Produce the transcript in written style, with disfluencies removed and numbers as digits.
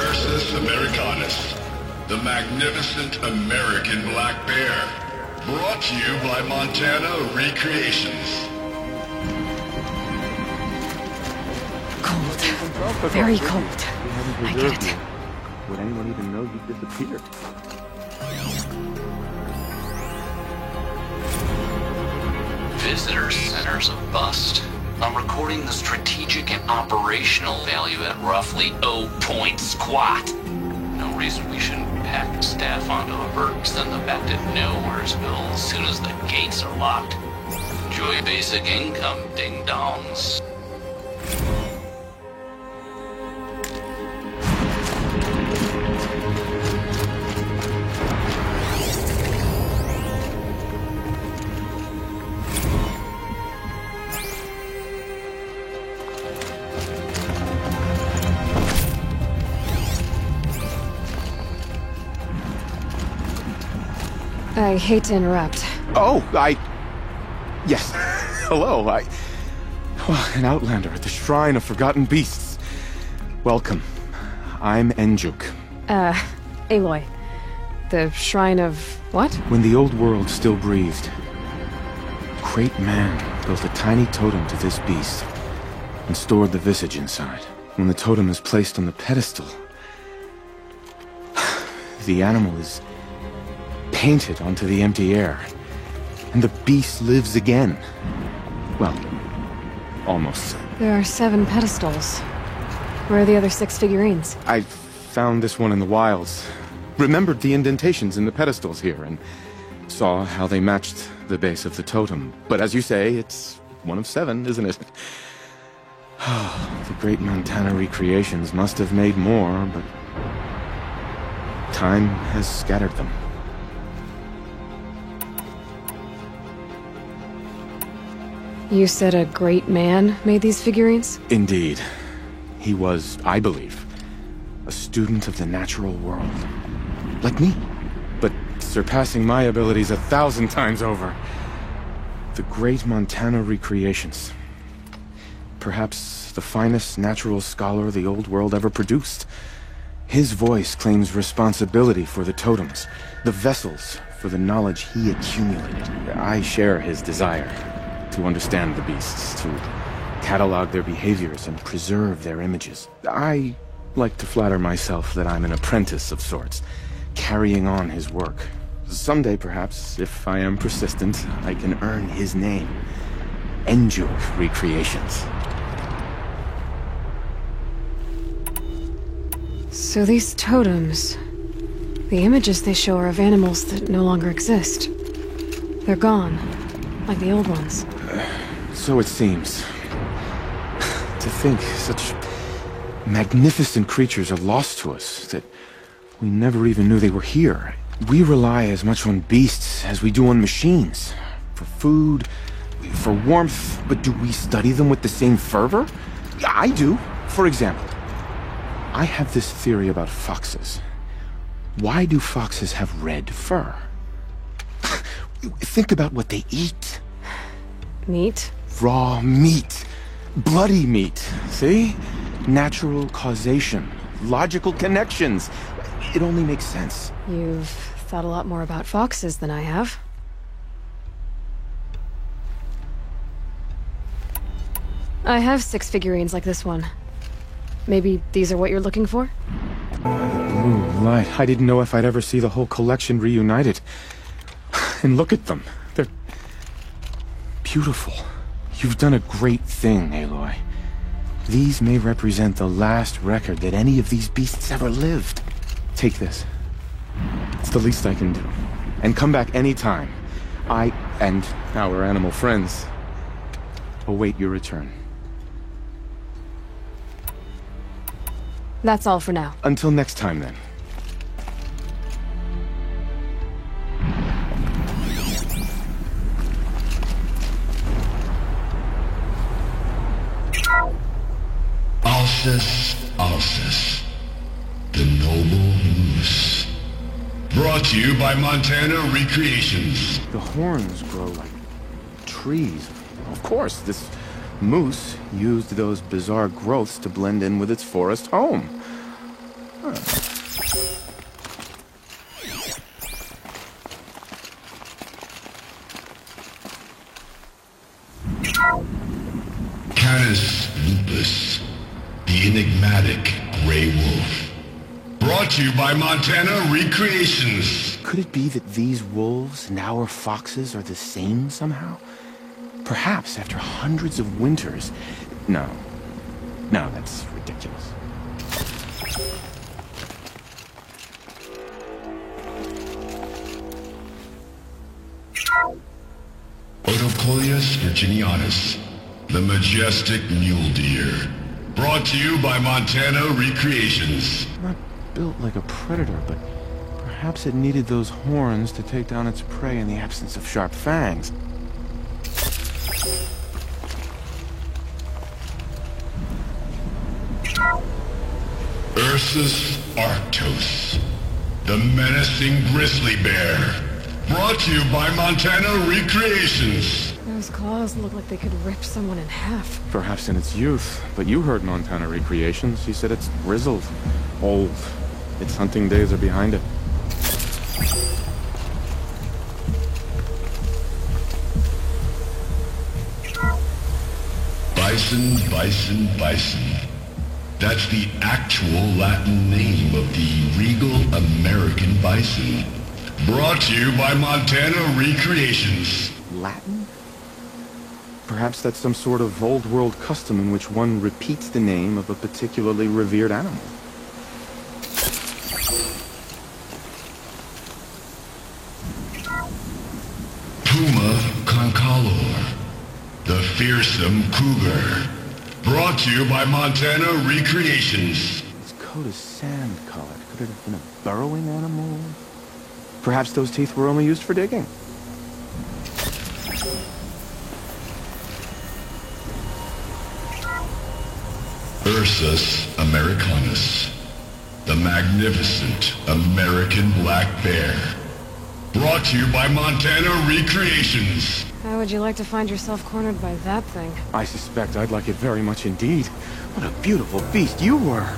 Ursus Americanus, the magnificent American black bear. Brought to you by Montana Recreations. Cold. Very cold. I get it. Would anyone even know you disappeared? Visitor center's a bust. I'm recording the strategic and operational value at roughly 0 point squat. No reason we shouldn't pack staff onto a bird, send them back to Nowheresville as soon as the gates are locked. Enjoy basic income, ding-dongs. I hate to interrupt. Oh, Yes. Hello, an outlander at the Shrine of Forgotten Beasts. Welcome. I'm Enjuk. Aloy. The Shrine of... what? When the old world still breathed, a great man built a tiny totem to this beast and stored the visage inside. When the totem is placed on the pedestal, the animal is painted onto the empty air, and the beast lives again. Well, almost. There are 7 pedestals. Where are the other 6 figurines? I found this one in the wilds, remembered the indentations in the pedestals here, and saw how they matched the base of the totem. But as you say, it's one of 7, isn't it? The great Montana Recreations must have made more, but time has scattered them. You said a great man made these figurines? Indeed. He was, I believe, a student of the natural world. Like me, but surpassing my abilities 1,000 times over. The great Montana Recreations. Perhaps the finest natural scholar the old world ever produced. His voice claims responsibility for the totems, the vessels for the knowledge he accumulated. I share his desire to understand the beasts, to catalog their behaviors and preserve their images. I like to flatter myself that I'm an apprentice of sorts, carrying on his work. Someday, perhaps, if I am persistent, I can earn his name. Enjuk Recreations. So these totems... the images they show are of animals that no longer exist. They're gone, like the old ones. So it seems. To think such magnificent creatures are lost to us, that we never even knew they were here. We rely as much on beasts as we do on machines. For food, for warmth, but do we study them with the same fervor? I do. For example, I have this theory about foxes. Why do foxes have red fur? Think about what they eat. Meat? Raw meat. Bloody meat. See? Natural causation. Logical connections. It only makes sense. You've thought a lot more about foxes than I have. I have 6 figurines like this one. Maybe these are what you're looking for? Blue light. I didn't know if I'd ever see the whole collection reunited. And look at them. They're beautiful. You've done a great thing, Aloy. These may represent the last record that any of these beasts ever lived. Take this. It's the least I can do. And come back anytime. I and our animal friends await your return. That's all for now. Until next time, then. Alsus, the noble moose. Brought to you by Montana Recreations. The horns grow like trees. Of course, this moose used those bizarre growths to blend in with its forest home. Canis lupus, the enigmatic gray wolf. Brought to you by Montana Recreations. Could it be that these wolves and our foxes are the same somehow? Perhaps after hundreds of winters... No, that's ridiculous. Otocolius virginianus, the majestic mule deer. Brought to you by Montana Recreations. Not built like a predator, but perhaps it needed those horns to take down its prey in the absence of sharp fangs. Ursus arctos, the menacing grizzly bear. Brought to you by Montana Recreations. Those claws look like they could rip someone in half. Perhaps in its youth, but you heard Montana Recreations. He said it's grizzled, old. Its hunting days are behind it. Bison. That's the actual Latin name of the regal American bison. Brought to you by Montana Recreations. Latin? Perhaps that's some sort of old world custom in which one repeats the name of a particularly revered animal. Puma concalor, the fearsome cougar. Brought to you by Montana Recreations. Its coat is sand-colored. Could it have been a burrowing animal? Perhaps those teeth were only used for digging. Ursus americanus, the magnificent American black bear. Brought to you by Montana Recreations. How would you like to find yourself cornered by that thing? I suspect I'd like it very much indeed. What a beautiful beast you were!